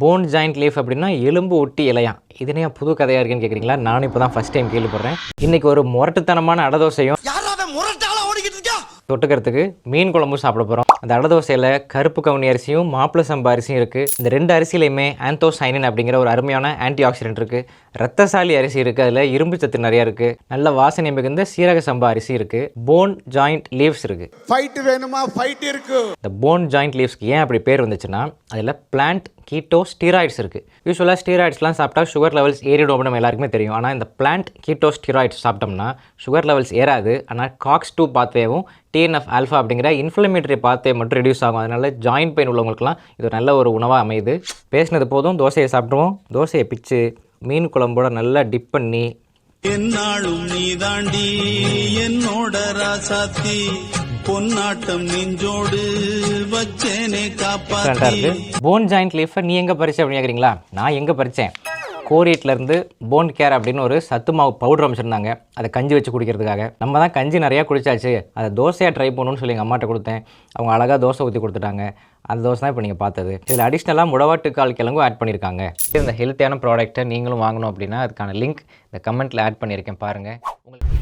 Phone joint leaf அப்படின்னா எலும்பு ஒட்டி இலையாம். இதுனே புது கதையாக இருக்குன்னு கேட்குறீங்களா? நானும் இப்போ தான் ஃபஸ்ட் டைம் கேள்விப்படுறேன். இன்றைக்கி ஒரு முரட்டுத்தனமான அடதோசையும் தொட்டுக்கிறதுக்கு மீன் குழம்பு சாப்பிட போகிறோம். அந்த அடதோசையில் கருப்பு கவுனி அரிசியும் மாப்பிள சம்பா அரிசியும் இருக்குது. இந்த ரெண்டு அரிசியிலையுமே ஆந்தோசைனின் அப்படிங்கிற ஒரு அருமையான ஆன்டி ஆக்சிடென்ட் இருக்குது. ரத்தசாலி அரிசி இருக்குது, அதில் இரும்பு சத்து நிறையா இருக்குது. நல்ல வாசனை மிகுந்த சீரக சம்பா அரிசி இருக்குது. போன் ஜாயிண்ட் லீவ்ஸ் இருக்குது. ஃபைட் வேணுமா? ஃபைட் இருக்கு. இந்த போன் ஜாயிண்ட் லீவ்ஸ்க்கு ஏன் அப்படி பேர் வந்துச்சுன்னா அதில் பிளான்ட் கீட்டோ ஸ்டீராய்ட்ஸ் இருக்குது. யூஸ்வலாக ஸ்டீராய்ட்ஸ்லாம் சாப்பிட்டா சுகர் லெவல்ஸ் ஏறிடும் அப்படின்னு நம்ம எல்லாருக்குமே தெரியும். ஆனால் இந்த பிளான்ட் கீட்டோ ஸ்டீராய்ட்ஸ் சாப்பிட்டோம்னா சுகர் லெவல்ஸ் ஏறாது. ஆனால் COX-2 பாத்வேவும் TNF ஆல்ஃபா அப்படிங்கிற இன்ஃப்ளமேட்டரி பாத்வே மட்டும் ரெடியூஸ் ஆகும். அதனால ஜாயிண்ட் பெயின் உள்ளவங்களுக்குலாம் இது நல்ல ஒரு உணவாக அமையுது. பேசினது போதும், தோசையை சாப்பிடுவோம். தோசையை பிச்சு மீன் குழம்போட நல்லா டிப் பண்ணி என்னாலும் நீ தாண்டி என்னோட ராசாத்தி பொன்னாட்டம் நெஞ்சோடு வச்சேனே காப்பாத்தி. போன் ஜாயிண்ட் லீஃபை நீ எங்கே பறிச்ச அப்படின்னு கேட்குறீங்களா? நான் எங்கே பறித்தேன்? கோரியட்லேருந்து போன் கேர் அப்படின்னு ஒரு சத்து மாவு பவுடர் அமைச்சிருந்தாங்க. அதை கஞ்சி வச்சு குடிக்கிறதுக்காக. நம்ம தான் கஞ்சி நிறையா குடிச்சாச்சு, அதை தோசையாக ட்ரை பண்ணணும்னு சொல்லி எங்கள் அம்மாட்ட கொடுத்தேன். அவங்க அழகாக தோசை ஊற்றி கொடுத்துட்டாங்க. அந்த தோசை தான் இப்போ நீங்கள் பார்த்தது. இதில் அடிஷ்னலாக முடவாட்டு கால் கிழங்கும் ஆட் பண்ணியிருக்காங்க. இந்த ஹெல்த்தியான ப்ராடக்ட்டை நீங்களும் வாங்கணும் அப்படின்னா அதுக்கான லிங்க் இந்த கமெண்ட்டில் ஆட் பண்ணியிருக்கேன், பாருங்கள். உங்களுக்கு